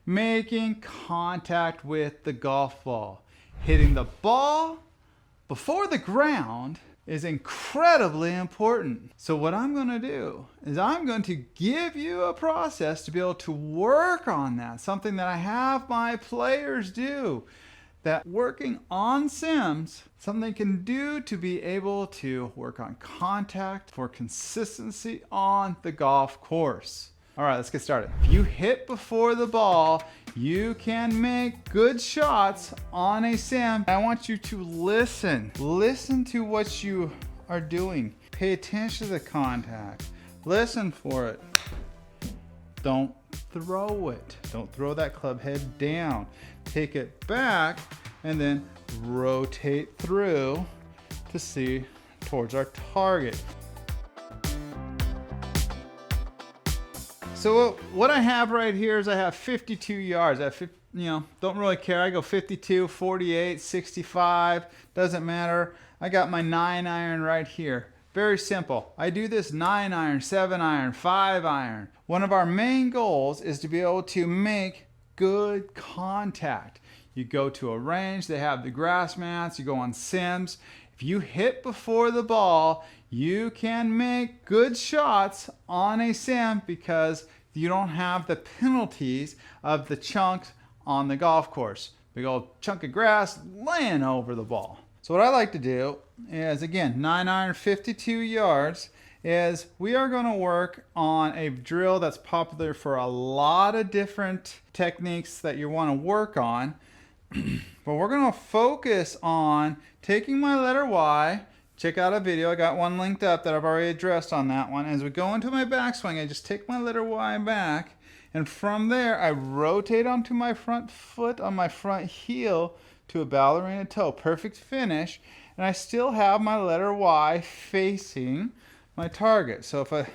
making contact with the golf ball. Hitting the ball before the ground is incredibly important. So what I'm going to do is I'm going to give you a process to be able to work on that, something that I have my players do, that working on sims, something they can do to be able to work on contact for consistency on the golf course. All right, let's get started. If you hit before the ball, you can make good shots on a sim. I want you to listen. Listen to what you are doing. Pay attention to the contact. Listen for it. Don't throw it. Don't throw that club head down. Take it back and then rotate through to see towards our target. So what I have right here is I have 52 yards. Don't really care. I go 52, 48, 65, doesn't matter. I got my 9-iron right here. Very simple. I do this 9-iron, 7-iron, 5-iron. One of our main goals is to be able to make good contact. You go to a range, they have the grass mats, you go on sims. If you hit before the ball, you can make good shots on a sim because you don't have the penalties of the chunks on the golf course. Big old chunk of grass laying over the ball. So what I like to do is, again, 9-iron, 52 yards, is we are going to work on a drill that's popular for a lot of different techniques that you want to work on. But we're going to focus on taking my letter Y. Check out a video. I got one linked up that I've already addressed on that one. As we go into my backswing, I just take my letter Y back, and from there I rotate onto my front foot on my front heel to a ballerina toe. Perfect finish. And I still have my letter Y facing my target. So if I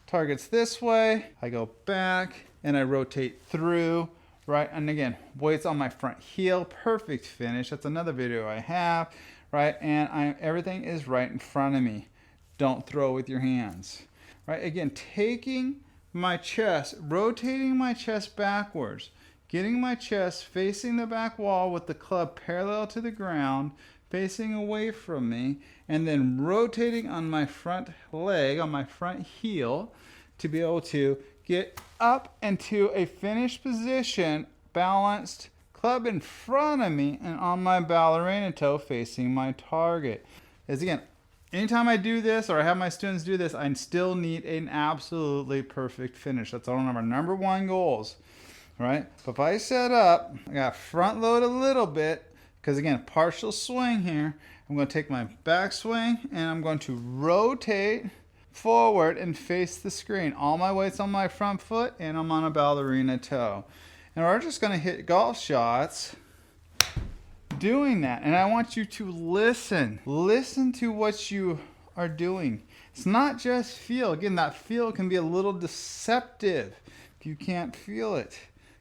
target's this way, I go back and I rotate through. Right, and again, weights on my front heel, perfect finish. That's another video I have, right? And everything is right in front of me. Don't throw with your hands, right? Again, taking my chest, rotating my chest backwards, getting my chest facing the back wall with the club parallel to the ground, facing away from me, and then rotating on my front leg, on my front heel, to be able to get up into a finished position, balanced, club in front of me and on my ballerina toe facing my target. As again, anytime I do this or I have my students do this, I still need an absolutely perfect finish. That's one of our number one goals, right? But if I set up, I got front load a little bit, because again, partial swing here. I'm going to take my back swing and I'm going to rotate forward and face the screen. All my weight's on my front foot and I'm on a ballerina toe. And we're just going to hit golf shots doing that. And I want you to listen. Listen to what you are doing. It's not just feel. Again, that feel can be a little deceptive if you can't feel it.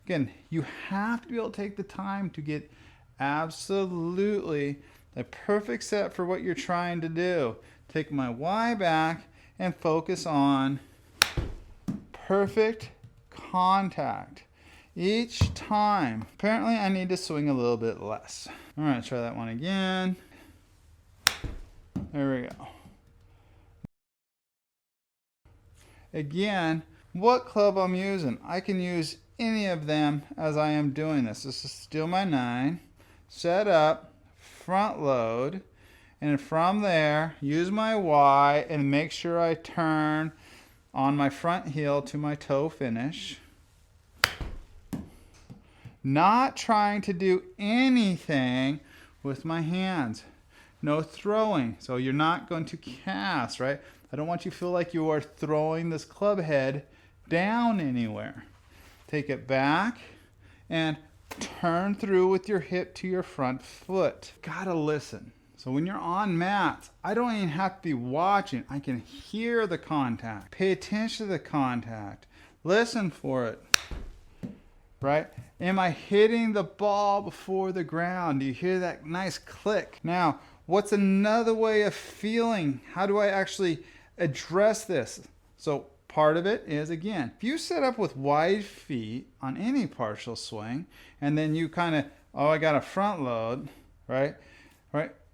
Again, you have to be able to take the time to get absolutely the perfect set for what you're trying to do. Take my Y back and focus on perfect contact each time. Apparently I need to swing a little bit less. All right, try that one again. There we go. Again, what club I'm using? I can use any of them as I am doing this. This is still my 9. Set up, front load. And from there, use my Y and make sure I turn on my front heel to my toe finish. Not trying to do anything with my hands. No throwing. So you're not going to cast, right? I don't want you to feel like you are throwing this club head down anywhere. Take it back and turn through with your hip to your front foot. Gotta listen. So when you're on mats, I don't even have to be watching. I can hear the contact. Pay attention to the contact. Listen for it. Right? Am I hitting the ball before the ground? Do you hear that nice click? Now, what's another way of feeling? How do I actually address this? So part of it is, again, if you set up with wide feet on any partial swing, and then you kind of, oh, I got a front load, right?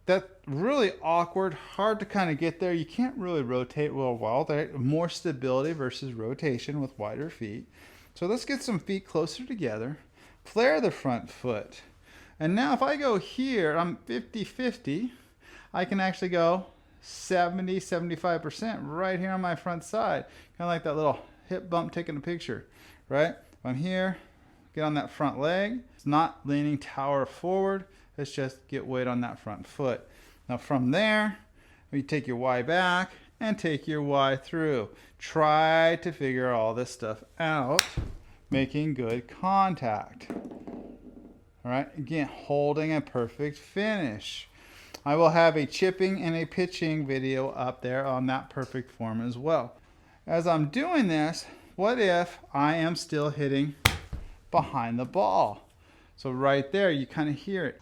That's really awkward, hard to kind of get there. You can't really rotate real well. There's more stability versus rotation with wider feet. So let's get some feet closer together. Flare the front foot. And now if I go here, I'm 50-50. I can actually go 70-75% right here on my front side. Kind of like that little hip bump taking a picture, right? I'm here, get on that front leg. It's not leaning tower forward. Let's just get weight on that front foot. Now from there, you take your Y back and take your Y through. Try to figure all this stuff out, making good contact. All right, again, holding a perfect finish. I will have a chipping and a pitching video up there on that perfect form as well. As I'm doing this, what if I am still hitting behind the ball? So right there, you kind of hear it.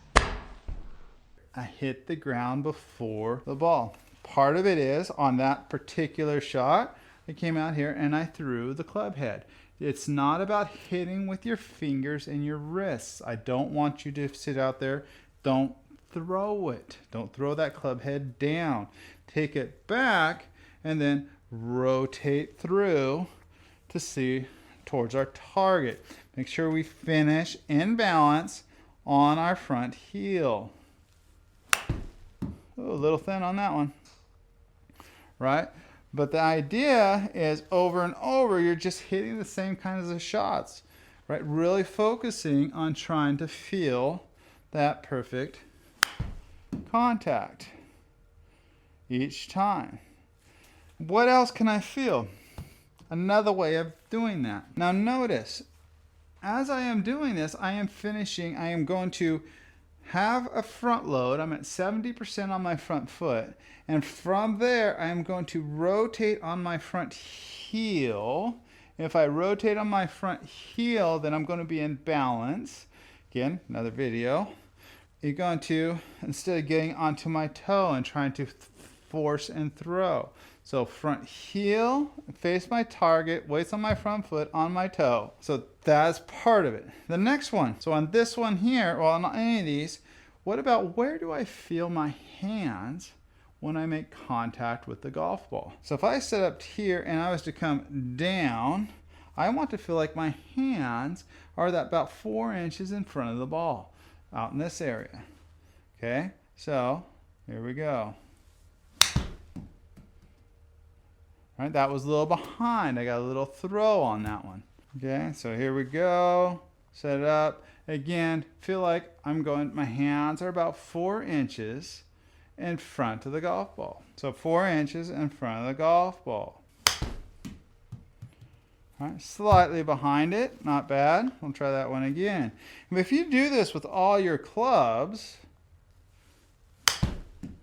I hit the ground before the ball. Part of it is on that particular shot, I came out here and I threw the club head. It's not about hitting with your fingers and your wrists. I don't want you to sit out there. Don't throw it. Don't throw that club head down. Take it back and then rotate through to see towards our target. Make sure we finish in balance on our front heel. Ooh, a little thin on that one, right? But the idea is over and over, you're just hitting the same kinds of shots, right? Really focusing on trying to feel that perfect contact each time. What else can I feel? Another way of doing that. Now notice, as I am doing this, I am finishing, I am going to have a front load. I'm at 70% on my front foot. And from there, I'm going to rotate on my front heel. If I rotate on my front heel, then I'm going to be in balance. Again, another video. You're going to, instead of getting onto my toe and trying to force and throw. So front heel, face my target, weights on my front foot, on my toe. So that's part of it. The next one, so on this one here, well, on any of these, what about where do I feel my hands when I make contact with the golf ball? So if I set up here and I was to come down, I want to feel like my hands are that about 4 inches in front of the ball, out in this area. Okay, so here we go. Right, that was a little behind. I got a little throw on that one. Okay, so here we go. Set it up. Again, feel like I'm going, my hands are about 4 inches in front of the golf ball. So 4 inches in front of the golf ball. All right, slightly behind it, not bad. We'll try that one again. If you do this with all your clubs,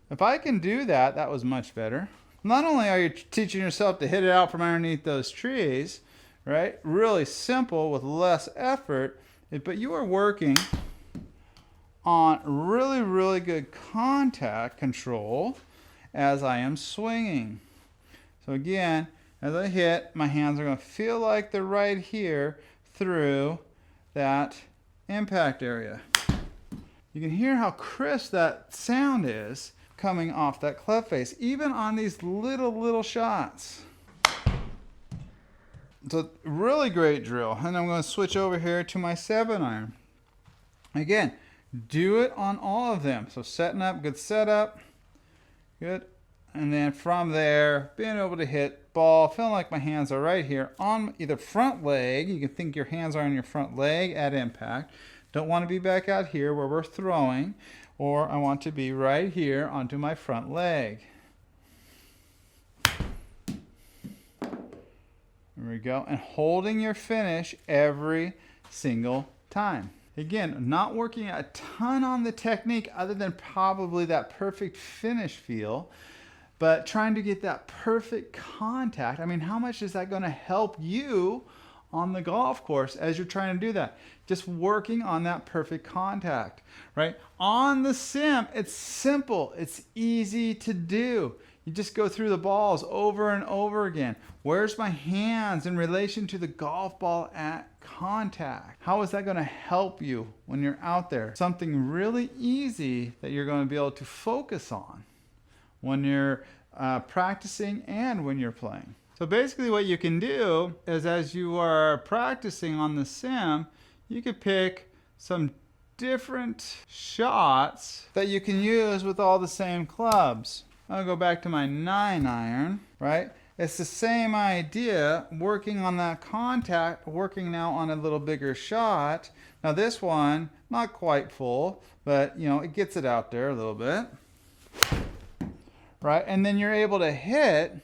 if I can do that, that was much better. Not only are you teaching yourself to hit it out from underneath those trees, right? Really simple with less effort, but you are working on really, really good contact control as I am swinging. So again, as I hit, my hands are going to feel like they're right here through that impact area. You can hear how crisp that sound is coming off that club face, even on these little shots. So really great drill. And I'm going to switch over here to my 7-iron. Again, do it on all of them. So setting up, good setup, good. And then from there, being able to hit ball, feeling like my hands are right here on either front leg. You can think your hands are on your front leg at impact. Don't want to be back out here where we're throwing, or I want to be right here onto my front leg. There we go. And holding your finish every single time. Again, not working a ton on the technique other than probably that perfect finish feel, but trying to get that perfect contact. I mean, how much is that going to help you on the golf course as you're trying to do that? Just working on that perfect contact, right? On the sim, it's simple. It's easy to do. You just go through the balls over and over again. Where's my hands in relation to the golf ball at contact? How is that going to help you when you're out there? Something really easy that you're going to be able to focus on when you're practicing and when you're playing. So basically what you can do is, as you are practicing on the sim, you could pick some different shots that you can use with all the same clubs. I'll go back to my 9-iron, right? It's the same idea, working on that contact, working now on a little bigger shot. Now this one, not quite full, but you know, it gets it out there a little bit, right? And then you're able to hit.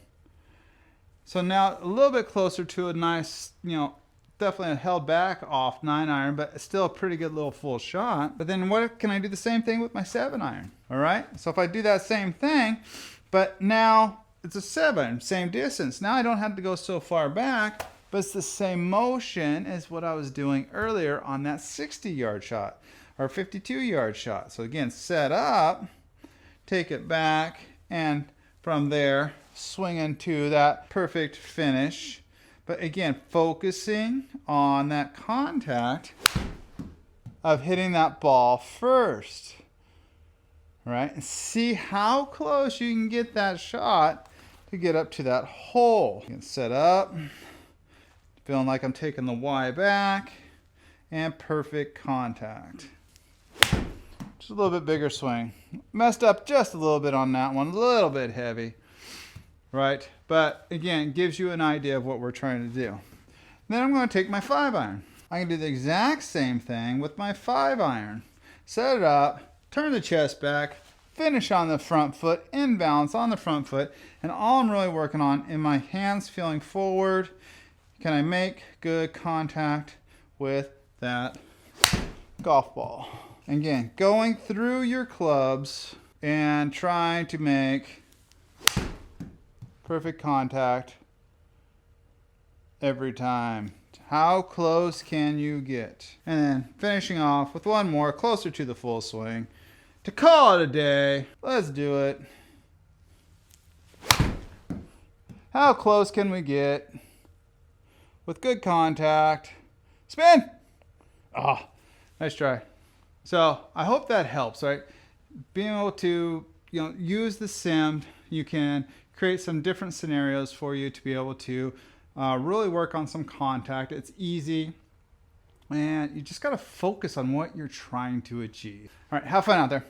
So now a little bit closer to a nice, you know, definitely a held back off 9-iron, but still a pretty good little full shot. But then what can I do the same thing with my 7-iron? All right, so if I do that same thing, but now it's a 7, same distance. Now I don't have to go so far back, but it's the same motion as what I was doing earlier on that 60-yard shot or 52-yard shot. So again, set up, take it back, and from there, swing into that perfect finish. But again, focusing on that contact of hitting that ball first, right? And see how close you can get that shot to get up to that hole. You can set up, feeling like I'm taking the Y back, and perfect contact. Just a little bit bigger swing. Messed up just a little bit on that one, a little bit heavy. Right, but again, it gives you an idea of what we're trying to do. Then I'm going to take my 5-iron. I can do the exact same thing with my 5-iron. Set it up, turn the chest back, finish on the front foot, in balance on the front foot, and all I'm really working on in my hands feeling forward. Can I make good contact with that golf ball? Again, going through your clubs and trying to make perfect contact every time. How close can you get? And then finishing off with one more closer to the full swing. To call it a day, let's do it. How close can we get with good contact? Spin! Ah, nice try. So I hope that helps, right? Being able to, you know, use the sim, you can create some different scenarios for you to be able to really work on some contact. It's easy, and you just got to focus on what you're trying to achieve. All right, have fun out there.